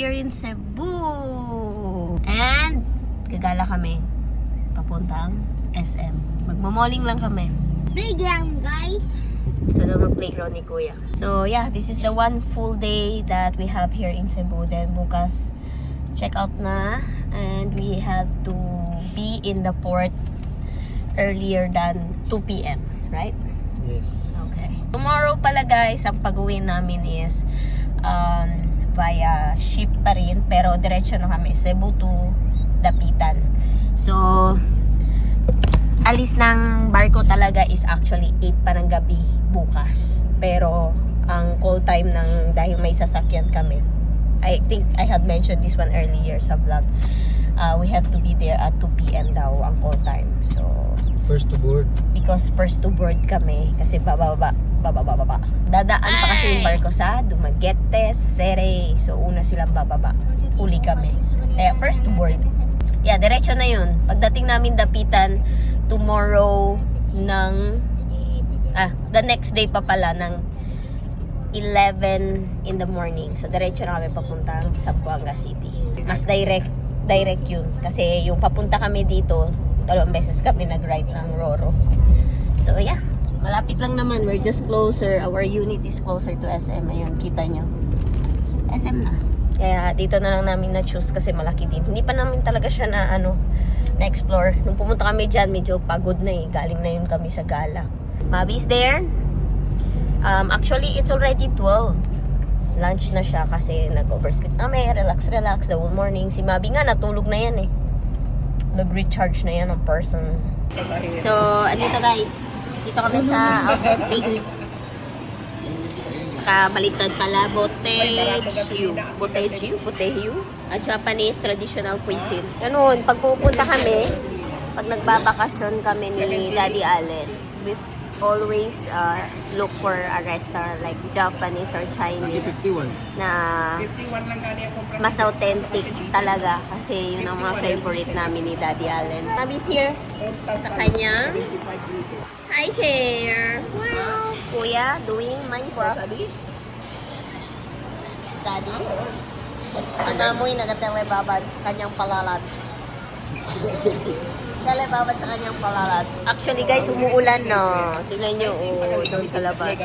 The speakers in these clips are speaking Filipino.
here in Cebu. And gagala kami papuntang SM. Magmamoling lang kami. Playground, guys. Gusto daw mag-playground ni Kuya. So yeah, this is the one full day that we have here in Cebu. Then bukas check out na, and we have to be in the port earlier than 2 p.m. Right? Yes. Okay. Tomorrow pala guys, ang pag-uwi namin is via ship pa rin, pero diretso na kami Cebu to Dapitan. So alis ng barko talaga is actually 8 pa ng gabi bukas. Pero ang call time ng, dahil may sasakyan kami, I think I had mentioned this one earlier sa vlog, we have to be there at 2 p.m. daw ang call time. So First to board. because first to board kami, kasi bababa. Dadaan pa kasi yung barko sa Dumaguete, Sere. So una silang bababa, uli kami. Kaya first to board. Yeah, diretso na yun. Pagdating namin Dapitan tomorrow ng the next day pa pala ng 11 in the morning. So diretso na kami papuntang Zamboanga City. Mas direct yun. Kasi yung papunta kami dito, 2 beses kami nag-ride ng Roro. So yeah, malapit lang naman. We're just closer. Our unit is closer to SM. Ayun, kita nyo. SM na. Kaya dito na lang namin na-choose kasi malaki din. Hindi pa namin talaga siya na-explore. Nung pumunta kami dyan, medyo pagod na eh. Galing na yun kami sa gala. Mabi's there. Actually, it's already 12. Lunch na siya kasi nag-oversleep kami. Relax the whole morning. Si Mabi nga, natulog na yan eh. Nag-recharge na yan ng person. So, andito guys. Dito kami sa authentic kabaliktad pala, Boteju, a Japanese traditional cuisine. Ganun, pag pupunta kami, pag nagbabakasyon kami ni Daddy Allen, we always look for a restaurant like Japanese or Chinese na mas authentic talaga, kasi yun ang mga favorite namin ni Daddy Allen. Mabi's here sa kanyang hi chair. Wow. Kuya doing Minecraft. Daddy ang amoy nagatelebabad sa kanyang palalat. Telebabad sa kanyang palalat. Actually guys, umuulan na. Tingnan nyo, doon sa labas.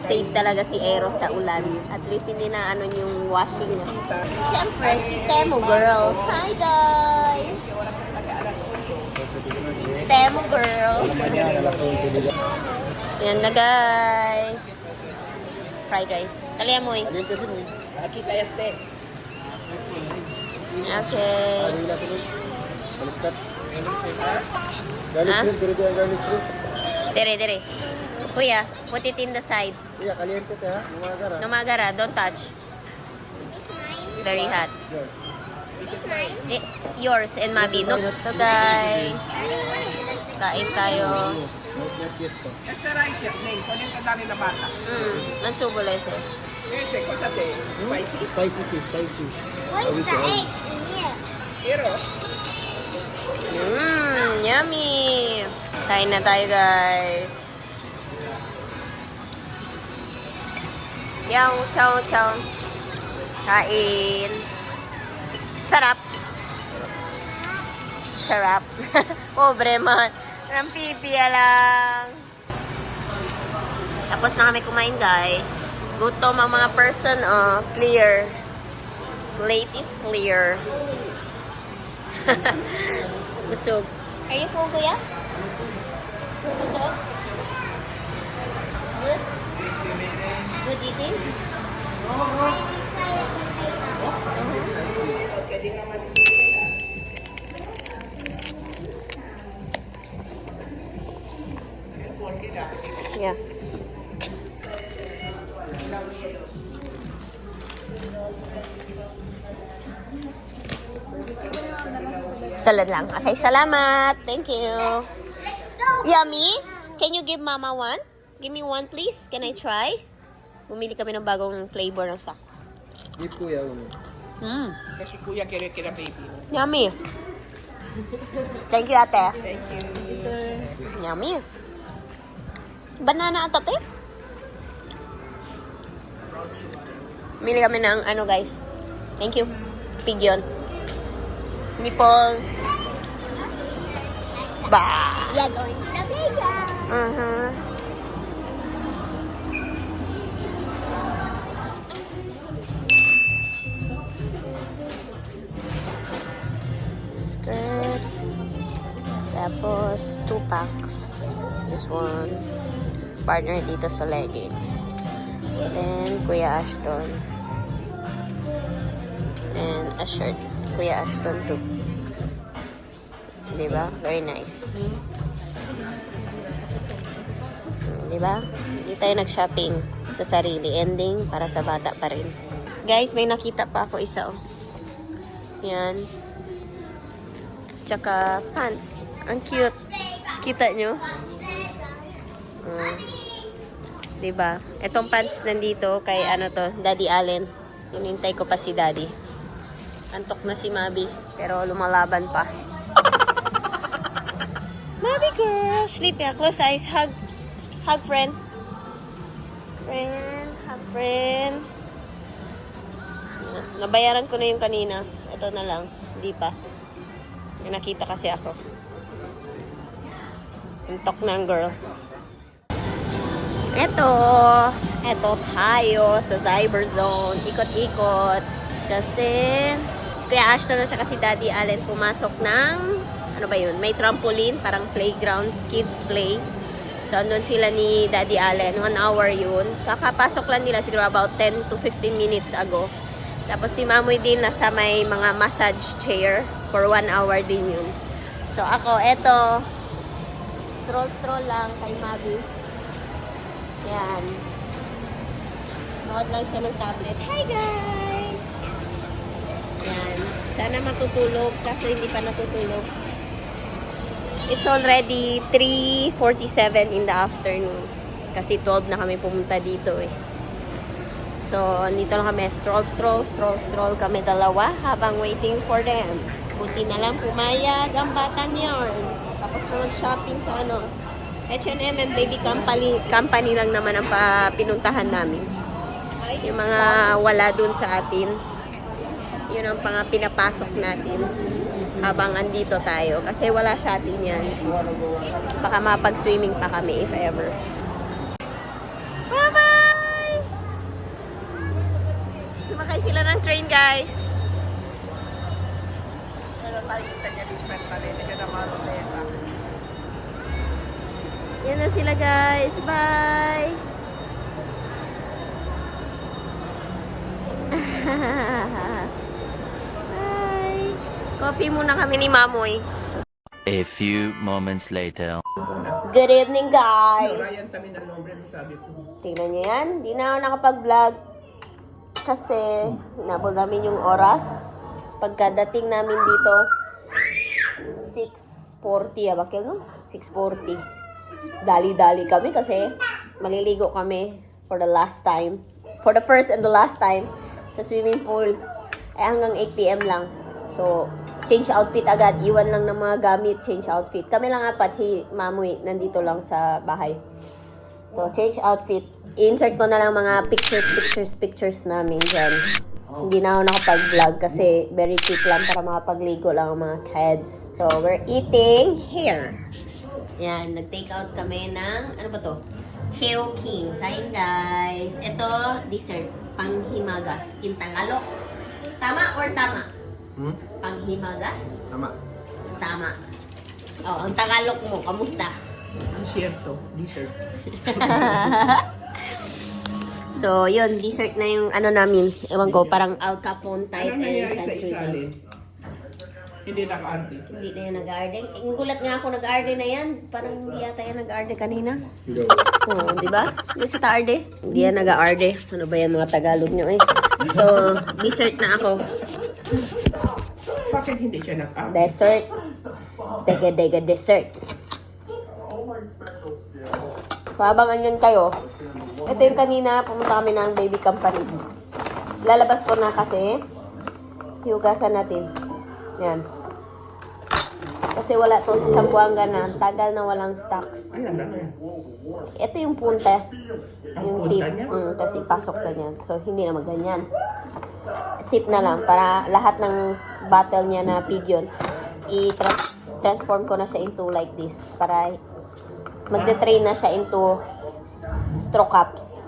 Safe talaga si Eros sa ulan. At least hindi na yung washing. Siyempre, si Temo girl. Hi guys! Si Temo girl. Yan na guys. Fried rice. Kaliya mo eh. Okay. Dire. Kuya, put it in the side. Kuya, kaliente te ha. Numagara. Numagara, don't touch. It's very hot. Yours and Mabi. No? So guys, kain tayo. Questa rice con il pedale da pata. Mansubo lang siya. Ese, cosa sei? Spicy? Spicy. What is the egg in here? Pero, Yummy! Kain na tayo guys. Chow. Kain. Sarap. Pobre man. Rampipiya lang. Tapos na kami kumain guys. Gutom ang mga person. Clear. Plate is clear. Busog. Are you full, kuya? Busog? Good? Good eating? Yeah. Salad lang. Okay, salamat. Thank you. Yummy? Can you give mama one? Give me one, please. Can I try? Bumili kami ng bagong flavor ng stock. Give kuya uno. kasi kuya quiere que era baby. Yummy. Thank you, ate. Thank you. Yummy. Banana ata, te. Mili kami ng ano, guys. Thank you. Pig yun. Nipple. Ba. We are going to the playground. Uh-huh. Skirt. Tapos, 2 packs. This one. Partner dito sa leggings. Then, Kuya Ashton. And a shirt. Kuya Ashton too. Diba? Very nice. Diba? Hindi tayo nag-shopping sa sarili. Ending para sa bata pa rin. Guys, may nakita pa ako isa. Oh. Yan. Tsaka pants. Ang cute. Kita nyo? Diba? Itong pants nandito kay ano to, Daddy Allen. Hinintay ko pa si Daddy. Antok na si Mabi. Pero lumalaban pa. Mabi girl! Sleep ya. Close eyes. Hug. Hug friend. Friend. Hug friend. Nabayaran ko na yung kanina. Ito na lang. Hindi pa. May nakita kasi ako. Antok na ang girl. Ito tayo sa Cyber Zone. Ikot-ikot. Kasi si Kuya Ashton at saka si Daddy Allen pumasok ng, ano ba yun? May trampoline, parang playgrounds, kids play. So, andun sila ni Daddy Allen. 1 hour yun. Kakapasok lang nila siguro about 10 to 15 minutes ago. Tapos si Mamoy din nasa may mga massage chair for 1 hour din yun. So, ako, eto, stroll lang kay Mabi. Yan. Nood lang siya ng tablet. Hi guys! Yan. Sana matutulog kasi hindi pa natutulog. It's already 3:47 in the afternoon. Kasi 12 na kami pumunta dito eh. So, dito lang kami. Stroll kami dalawa habang waiting for them. Buti na lang pumayag ang batang yarn. Tapos na mag-shopping sa ano. H&M and Baby Company lang naman ang pinuntahan namin. Yung mga wala dun sa atin. Yun ang mga pinapasok natin habang andito tayo. Kasi wala sa atin yan. Baka mapag-swimming pa kami if ever. Bye-bye! Sumakay sila ng train, guys. Nakalimutan niya respect pa rin. Hindi ka na marunong na yan sa akin. Yan na sila, guys. Bye! Bye! Coffee muna kami ni Mamoy. A few moments later. Good evening, guys! Ryan kami ng nombre, sabi ko. Tingnan nyo yan. Di na ako nakapag-vlog kasi hinabol namin yung oras. Pagkadating namin dito, 6:40 abakil, no? 6:40. Dali-dali kami kasi maliligo kami for the last time. For the first and the last time sa swimming pool. Eh hanggang 8 PM lang. So, change outfit agad. Iwan lang ng mga gamit, change outfit. Kami lang apat, si Mamoy nandito lang sa bahay. So, change outfit. Insert ko na lang mga pictures namin dyan. Hindi na ako nakapag-vlog kasi very quick lang para makapagligo lang ang mga kids. So, we're eating here. Yan, nag-take out kami ng, ano ba to? Chowking. Kain guys. Ito, dessert. Panghimagas. Intangalok. Tama or tama? Panghimagas? Tama. Tama. Oh, ang Tagalog mo, kamusta? Ang share to, dessert. So, yun, dessert na yung ano namin. Ewan ko, parang Al Capone type Anong nangyari sa sweet. isalin? Hindi naka-auntie. Hindi na yan nag-garden. Gulat nga ako nag-garden na yan. Parang hindi yata yan nag-garden kanina. Hindi. Oo, di ba? Hindi sa tarde. Hindi yan nag-garde. Ano ba yan mga Tagalog nyo eh. So, dessert na ako. Bakit hindi siya naka-auntie? Dessert. Dega dessert. Pabangan yun kayo. Ito yung kanina, pumunta kami ng Baby Company. Lalabas ko na kasi. Hiugasan natin. Yan. Kasi wala to sa Zamboanga na. Tagal na walang stocks. Ayan na yan. Ito yung punta. Ang Yung punta tip. niya? Tapos ipasok na niya. So, hindi na magganyan. sip na lang para lahat ng bottle niya na Pigeon i-transform ko na siya into like this para magde-train na siya into straw cups.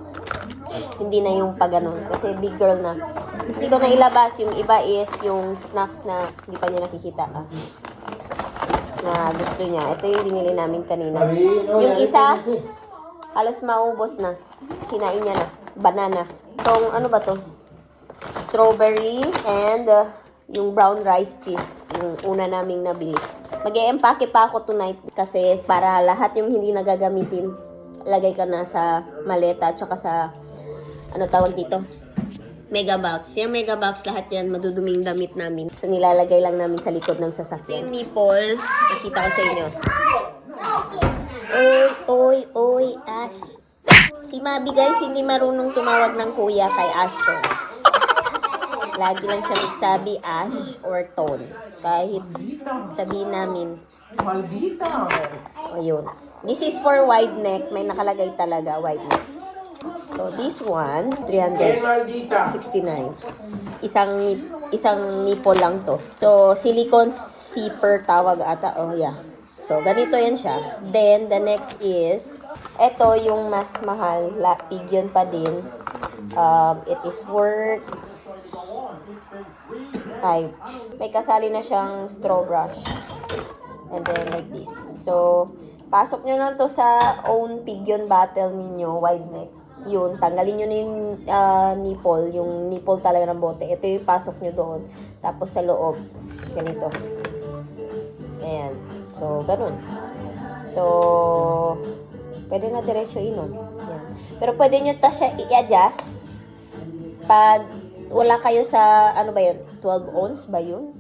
Hindi na yung pag ganun kasi big girl na. Hindi ko na ilabas. Yung iba is yung snacks na hindi pa niya nakikita na gusto niya. Ito yung binili namin kanina. Yung isa halos maubos na. Kinain niya na. Banana. Itong ano ba to? Strawberry and yung brown rice cheese. Yung una naming nabili. Mag-e-empake pa ako tonight kasi para lahat yung hindi nagagamitin, lagay ka na sa maleta at saka sa ano tawag dito? Mega box. Yung mega box, lahat yan maduduming damit namin. So nilalagay lang namin sa likod ng sasakyan. Yung nipple, nakita ko sa inyo. Oy, Ash. Si Mabi guys, hindi marunong tumawag ng kuya kay Ashton. Lagi lang siya magsabi Ash or Tone. Kahit sabihin namin. Maldita. Ayun. This is for wide neck. May nakalagay talaga wide neck. So this one, Maldita. 369. Isang nipple lang to. So silicone zipper tawag ata. Oh yeah. So ganito yan siya. Then the next is ito yung mas mahal, Pigeon pa din. It is worth 5. May kasali na siyang straw brush. And then like this. So pasok nyo lang to sa own Pigeon bottle ninyo, wide neck. Yun, tanggalin nyo na yung nipple talaga ng bote. Ito yung pasok nyo doon. Tapos sa loob, ganito. Ayan. So, ganun. So, pwede na diretso inon. Ayan. Pero pwede nyo ta siya i-adjust pag wala kayo sa, ano ba yun? 12 ounce ba yun?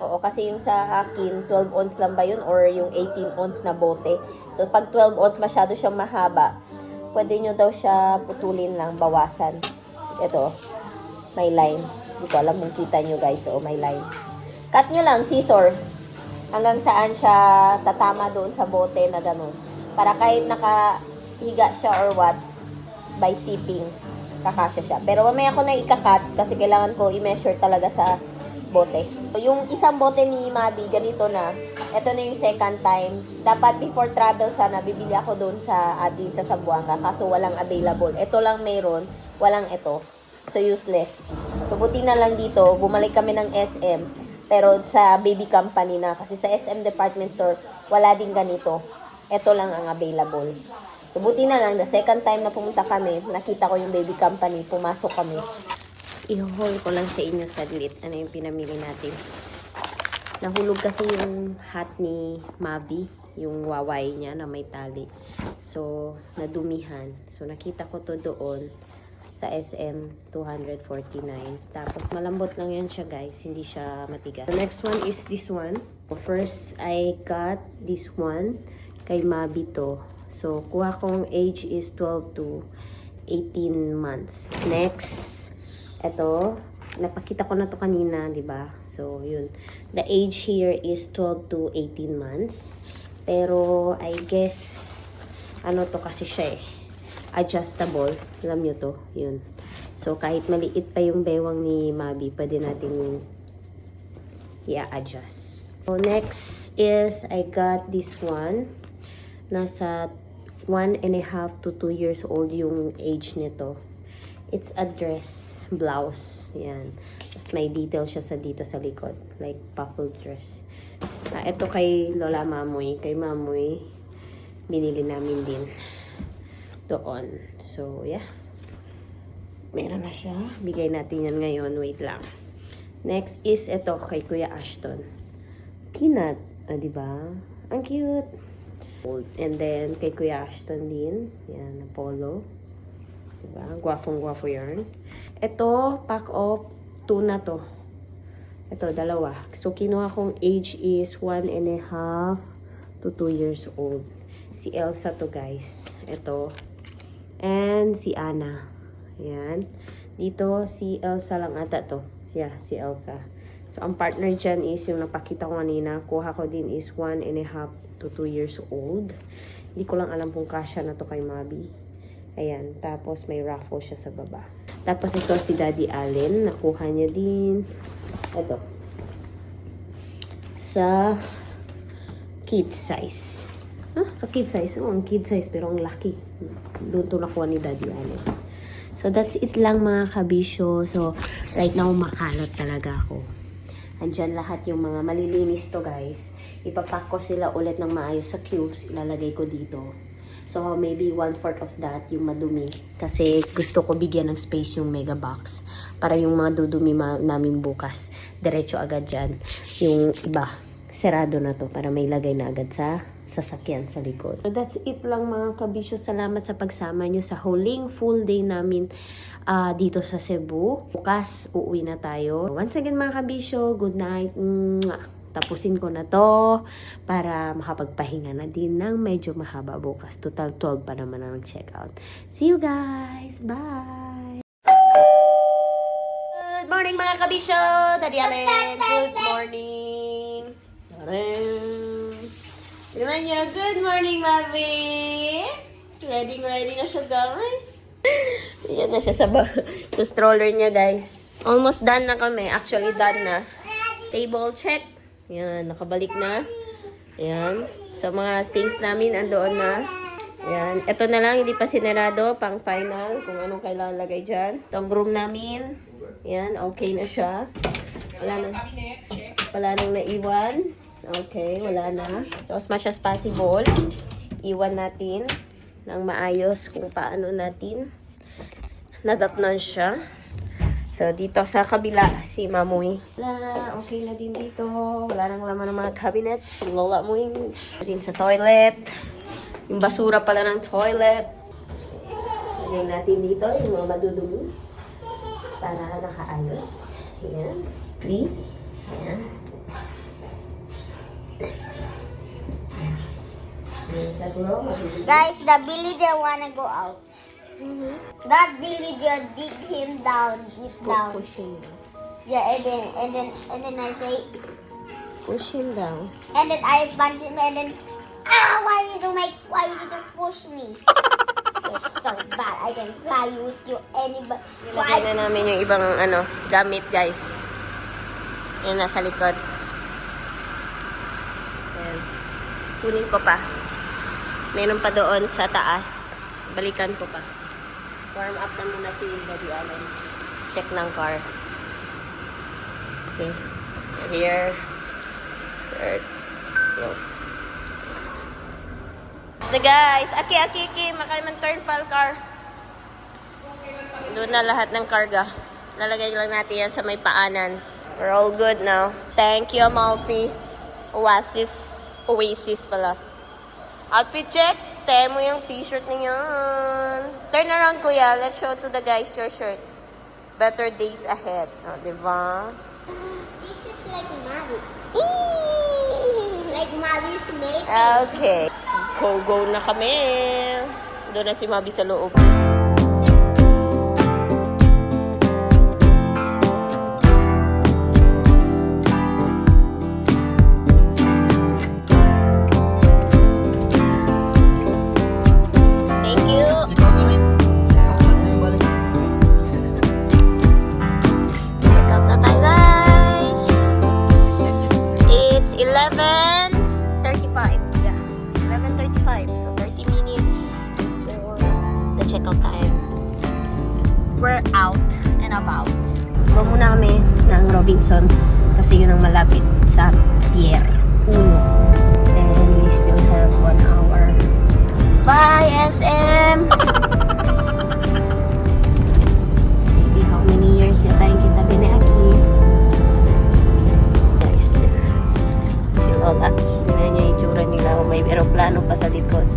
Oo, kasi yung sa akin, 12 ounce lang ba yun? Or yung 18 ounce na bote. So, pag 12 ounce, masyado siyang mahaba. Pwede nyo daw siya putulin lang, bawasan. Ito, may line. Hindi ko alam kung kita nyo guys. Oo, may line. Cut nyo lang, scissor. Hanggang saan siya tatama doon sa bote na gano'n. Para kahit nakahiga siya or what, by sipping, kakasya siya. Pero mamaya ko na ikakat kasi kailangan ko i-measure talaga sa bote. Yung isang bote ni Mabi, ganito na. Ito na yung second time. Dapat before travel sana, bibili ako doon sa atin sa Zamboanga. Kaso walang available. Ito lang mayroon. Walang ito. So, useless. So, buti na lang dito. Bumalik kami ng SM. Pero sa baby company na. Kasi sa SM department store, wala din ganito. Ito lang ang available. So, buti na lang. The second time na pumunta kami, nakita ko yung baby company. Pumasok kami. I-haul ko lang sa inyo saglit. Ano yung pinamili natin. Nahulog kasi yung hat ni Mabi, yung waway niya na may tali. So, nadumihan. So, nakita ko to doon sa SM 249. Tapos, malambot lang yan siya guys. Hindi siya matigas. The next one is this one. First, I got this one kay Mabi to. So, kuha kong age is 12 to 18 months. Next, ito. Napakita ko na to kanina, di ba? So, yun. The age here is 12 to 18 months. Pero, I guess, ano to kasi siya eh. Adjustable. Alam nyo to. Yun. So, kahit maliit pa yung bewang ni Mabi, pwede natin i-adjust. So, next is, I got this one. Nasa 1.5 to 2 years old yung age nito. It's a dress, blouse. Yan. Tapos may detail siya sa dito sa likod. Like puffle dress. Ito kay Lola Mamoy. Kay Mamoy, binili namin din doon. So, yeah. Meron na siya. Bigay natin yan ngayon. Wait lang. Next is ito kay Kuya Ashton. Kinat. Diba? Ang cute. And then, kay Kuya Ashton din. Yan, na polo. Diba? Gwapong-gwapo yarn. Ito, pack of 2 na to. Ito, dalawa. So, kinuha kong age is 1.5 to 2 years old. Si Elsa to, guys. Ito. And si Anna. Ayan. Dito, si Elsa lang ata to. Yeah, si Elsa. So, ang partner dyan is yung napakita ko kanina. Kuha ko din is 1.5 to 2 years old. Hindi ko lang alam kung kasya na to kay Mabi. Ayan. Tapos, may ruffle siya sa baba. Tapos ito si Daddy Allen. Nakuha niya din. Ito. Sa kid size. Kid size. Ang kid size pero ang laki. Doon to nakuha ni Daddy Allen. So that's it lang mga kabisyo. So right now makalat talaga ako. Andyan lahat yung mga malilinis to guys. Ipapack ko sila ulit ng maayos sa cubes. Ilalagay ko dito. So, maybe 1/4 of that yung madumi. Kasi gusto ko bigyan ng space yung mega box. Para yung mga dudumi namin bukas, diretso agad dyan. Yung iba, serado na to para may lagay na agad sa sasakyan sa likod. So, that's it lang mga kabisyo. Salamat sa pagsama nyo sa huling full day namin dito sa Cebu. Bukas, uuwi na tayo. Once again mga kabisyo, good night. Tapusin ko na to para makapagpahinga na din ng medyo mahaba bukas. Total 12 pa naman ang check-out. See you guys! Bye! Good morning mga kabisyo! Daddy Allen! Good morning! Tingnan niyo, good morning, Mami! Ready na siya, guys. Yan na siya sa stroller niya, guys. Almost done na kami. Actually, done na. Table check. Yan, nakabalik na. Yan. So, mga things namin andoon na. Yan. Ito na lang, hindi pa sinarado. Pang final, kung anong kailangan lagay dyan. Itong room namin. Yan, okay na siya. Wala nang naiwan. Okay, wala na. So, as much as possible, iwan natin ng maayos kung paano natin nadatnan siya. So, dito sa kabila, si Mamoy. Wala, okay na din dito. Wala nang laman ng mga cabinet. Si Lola mo yung din sa toilet. Yung basura pala ng toilet. Lagyan natin dito yung mga madudumi. Para nakaayos. Ayan. Clean. Ayan. Guys, the villager wanna go out. That villager dig him down, deep down. Push him down. Yeah, and then I say, Push him down. and then I punch him, and then, why you push me? You're so bad. I can fly with you, anybody. Ilagay na namin yung ibang gamit, guys. Yan, nasa likod. Ayan. Kunin ko pa. Meron pa doon sa taas. Balikan ko pa. Warm up na muna si Daddy Allen. Check ng car. Okay. Here. Third. Close. Na guys. Aki. Makay man turn pal car. Doon na lahat ng karga. Lalagay lang natin yan sa may paanan. We're all good now. Thank you, Amalfi. Oasis pala. Outfit check. Tayo mo yung t-shirt niyan. Turn around, kuya. Let's show to the guys your shirt. Better days ahead. O, diba? This is like Mavi. Like Mavi's mate. Okay. Go na kami. Doon na si Mabi sa loob. Checkout time. We're out and about. Go muna kami ng Robinsons kasi yun ang malapit sa Pier 1. And we still have 1 hour. Bye, SM! Maybe how many years na tayong kita binaki. Guys, si Lola. Tingnan niya yung tsura nila. May aeroplano pa sa likod.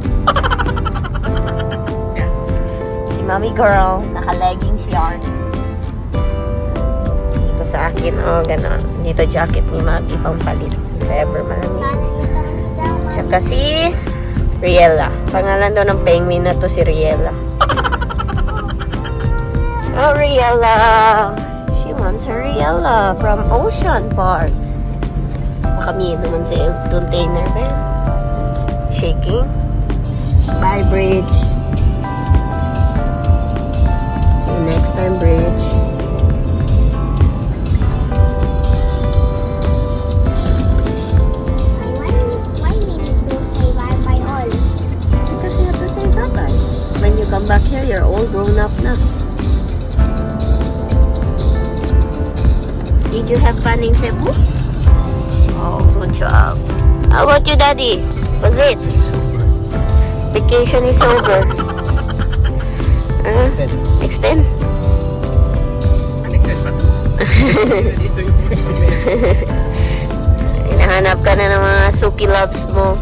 Mommy girl, naka-leggings yarn. Dito sa akin, gano'n. Dito jacket ni Maggie, pampalit. If ever malamig. Tsaka si Riella. Pangalan daw ng penguin na to si Riella. Oh, Riella. She wants her Riella from Ocean Park. Kami naman sa container ba? Shaking. Bye, Bridge. Next time, Bridge. fun in Cebu? Oh, good job. How about you, Daddy? Was it? Vacation is over. Extend? Alex, pa to. Dito yung Hinahanap ka na ng mga Suki loves mo.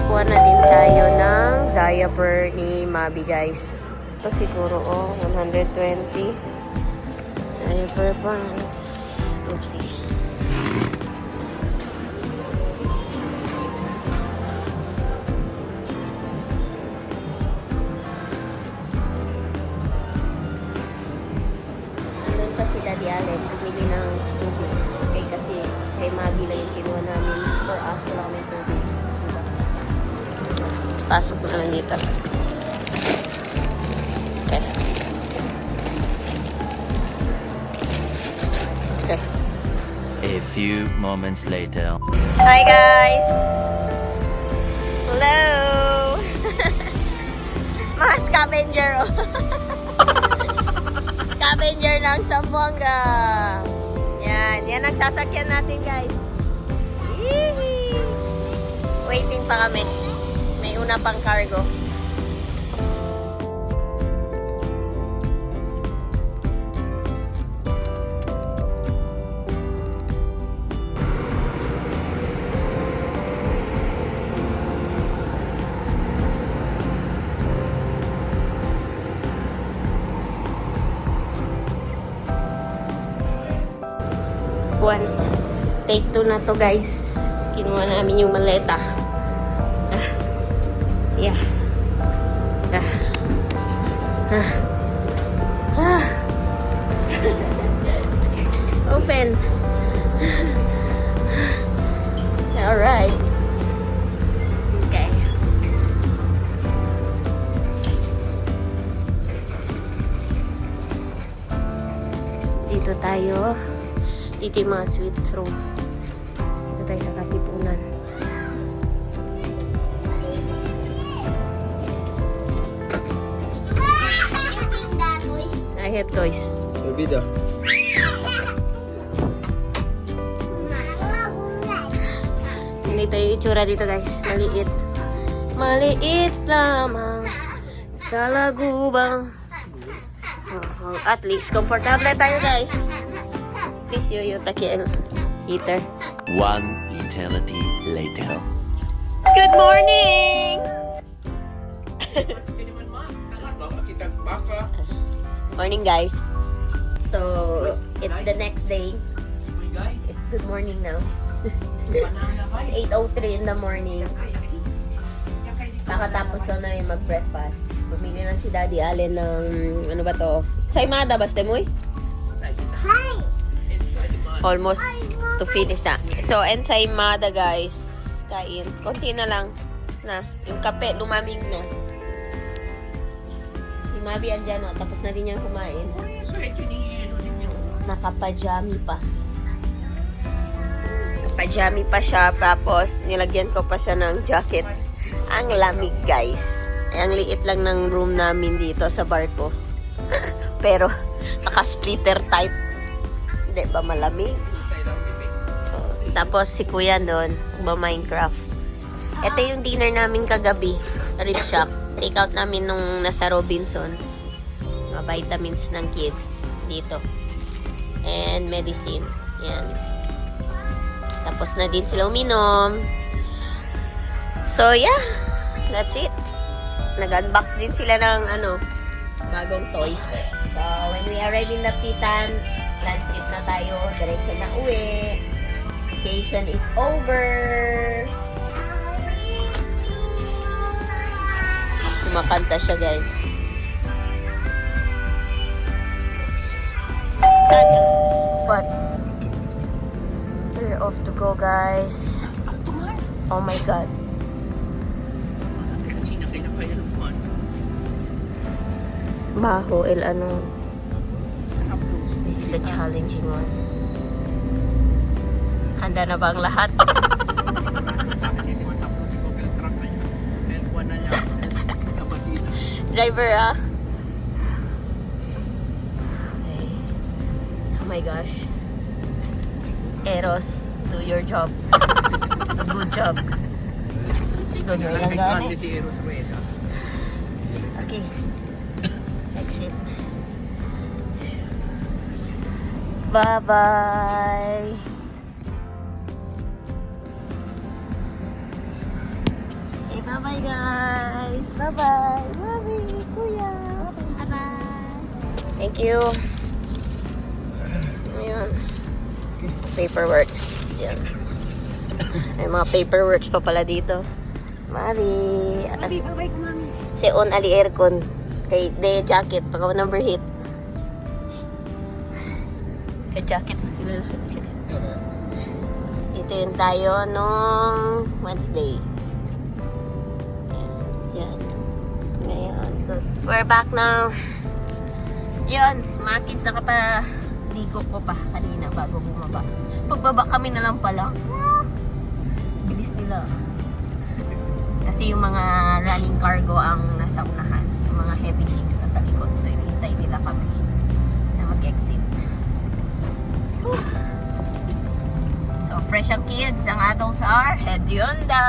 Kuha na din tayo ng diaper ni Mabi, guys. Ito siguro, 120. Diaper pants. Oopsie. Andun pa si Daddy Allen, bumili ng tubig. Okay, kasi kay Mabi lang yung kinuha namin. For us, wala kami tubig. Diba? Tapos pasok na lang dito. Okay. Okay. A few moments later. Hi guys! Hello! Mga scavenger, oh. Scavenger ng Zamboanga. Yan ang sasakyan natin, guys. Yee! Waiting pa kami. May una pang cargo. Take 2 na to, guys. Kinuha namin yung maleta. Yeah. Open. Alright. Okay. Dito tayo. Dito yung mga sweet room. Dito tayo sa Katipunan. I have toys. Olvida. Ganito yung itsura dito, guys. Maliit. Maliit lamang sa lagubang. At least, komportable tayo, guys. Please, Yoyo, takiel. Heater. One eternity later. Good morning! Morning, guys. So, it's the next day. It's good morning now. It's 8:03 in the morning. Kakatapos lang namin mag-breakfast. Bumili lang si Daddy Allen ng, ano ba to? Saimada, basta mo eh? Almost to finish na. So, ensaymada, guys. Kain. Konti na lang. Tapos na. Yung kape, lumamig na. Si Mabi andyan, no? Tapos na din niyang kumain. Nakapajami pa. Nakapajami pa siya. Tapos, nilagyan ko pa siya ng jacket. Ang lamig, guys. Ay, ang liit lang ng room namin dito sa barko. Pero, naka-splitter type. Hindi ba malamig? Tapos si Kuya doon, Minecraft. Ito yung dinner namin kagabi. Rib shop. Take out namin nung nasa Robinsons. Mga vitamins ng kids dito. And medicine. Yan. Tapos na din sila uminom. So yeah, that's it. Nag-unbox din sila ng bagong toys. So when we arrive in Lapitan, land trip na tayo, diretso na uwi. Vacation is over. Kumakanta siya, guys. Sad, but we're off to go, guys. Oh my God. Baho, this is a challenging one. Handa na ba ang lahat? Driver, ah. Okay. Oh my gosh. Eros, do your job. Good job. Good mo lang gani. Nagkakante si Eros Rueda. Okay. Exit. Bye-bye. Say bye-bye, guys. Bye-bye. Mami, kuya. Bye-bye. Thank you. Ayan. Paperworks. Yan. May mga paperworks pa pala dito. Mami. Bye-bye ko, Mami. Si on ali aircon. Kay de jacket. Pagka number hit. Kay jacket na sila lahat, guys. Dito yun tayo nung Wednesday. Yan. Ngayon. We're back now. Yun. Mga kids nakapaligo ko pa kanina bago bumaba. Pagbaba kami na lang pala. Bilis nila. Kasi yung mga running cargo ang nasa unahan. Yung mga heavy things nasa likod. So, hinihintay nila kami na mag-exit. Whew. So, fresh ang kids. Ang adults are Hedionda.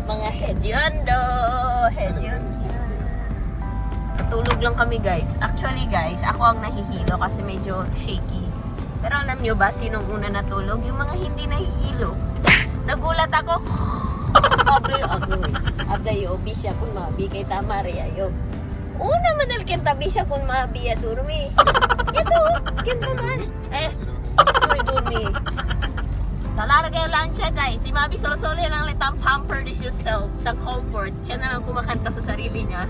Mga Hediondo. Hedionda. Natulog lang kami, guys. Actually, guys, ako ang nahihilo kasi medyo shaky. Pero alam nyo ba, sinong una natulog? Yung mga hindi nahihilo. Nagulat ako. Ablayo, bisya kun mabi kay tamari ayo. Una manalkin tabi siya kun mabi ya durmi. Ito, kin naman. May durmi. Talarga lancha guys. Si Mabi solo-solo lang letang pamper this yourself. Tang comfort. Siya na lang kumakanta sa sarili niya.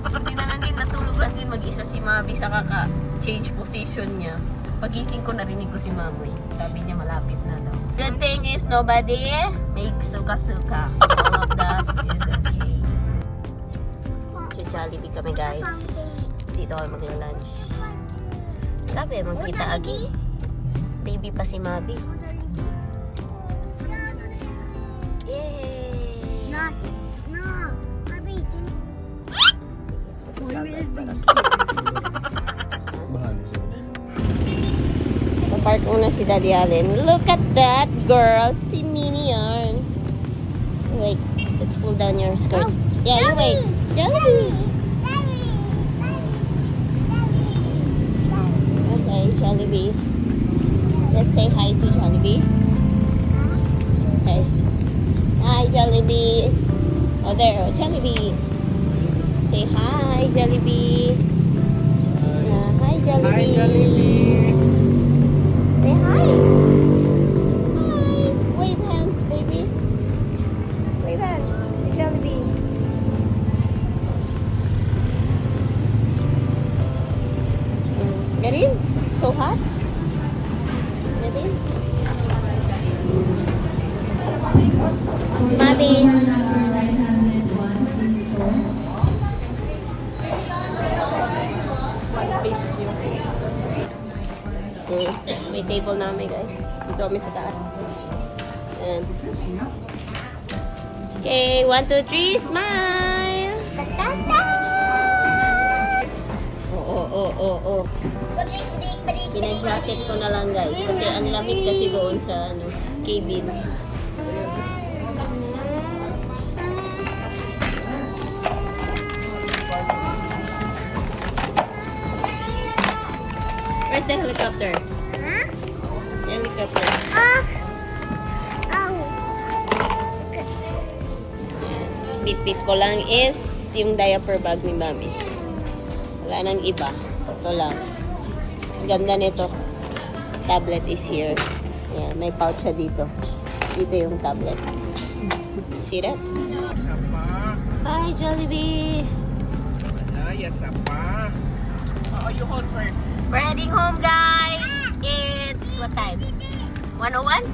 Hindi na lang din natulog lang din mag-isa si Mabi sa kaka-change position niya. Pagising ko narinig ko si Mamoy. Sabi niya malapit na daw. Good thing is nobody makes suka-suka. All of us is okay. Sa Jollibee kami guys. Dito kami magla-lunch. Sabi, magkita agi. Baby pa si Mabi. Yay! No. Mami, Bahan. Park muna si Daddy Allen. Look at that, girl. Si Minnie yarn. Wait, let's pull down your skirt. Yeah, you wait. Jollibee. Okay, Jollibee. Let's say hi to Jollibee. Okay. Hi, Jollibee. Oh, there. Oh, Jollibee. Say hi, Jollibee. Yeah, hi, Jollibee. Hi, Jollibee. Say hi. Hi. Wave hands, baby. Wave hands. To Jollibee. Get in. So hot. Get in. Mabi. May table namin guys. Dito kami sa taas. Ayan. Okay, 1, 2, 3, smile! Oo. Kina-jacket ko na lang guys. Kasi ang lamig kasi doon sa cabin. Where's the helicopter? Helicopter. Bit-bit ko lang is yung diaper bag ni Mami. Wala nang iba. Ito lang. Ganda nito. Tablet is here. Ayan, may pouch siya dito. Dito yung tablet. See that? Bye, Jollibee! Yasa pa. Oh, you hold first. We're heading home, guys! It's what time? 1:01?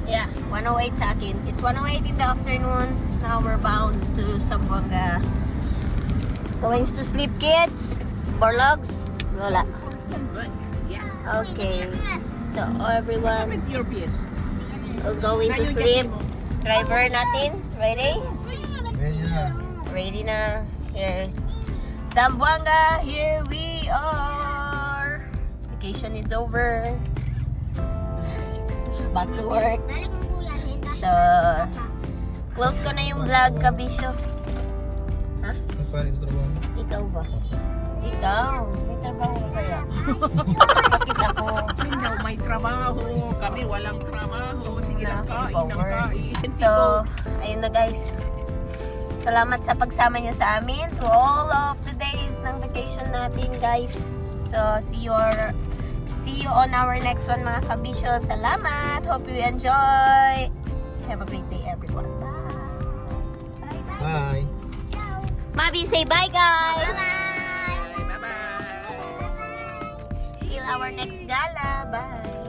Yeah, 1:08 sa akin. It's 1:08 in the afternoon. Now we're bound to Zamboanga. Going to sleep, kids? Borlogs? Lola. Yeah. Okay. So, everyone, With your piece. we're going to sleep. Driver natin, ready? Ready na. Ready na. Here. Zamboanga, here we we are. Vacation is over. Back to work. So, close ko na yung vlog, Kabisyo. Ha? Paano ito trabaho? Ikaw ba? Ikaw? May trabaho ka kaya? Kita ko. Hindi, may trabaho. Kami walang trabaho. Sige lang, kain ng kain. So, ayun na guys. Salamat sa pagsama niyo sa amin to all of the days ng vacation natin, guys. So, see you on our next one, mga Kabisyo. Salamat. Hope you enjoy. Have a great day, everyone. Bye. Bye. Mabi, say bye, guys. Bye-bye. Till our next gala. Bye.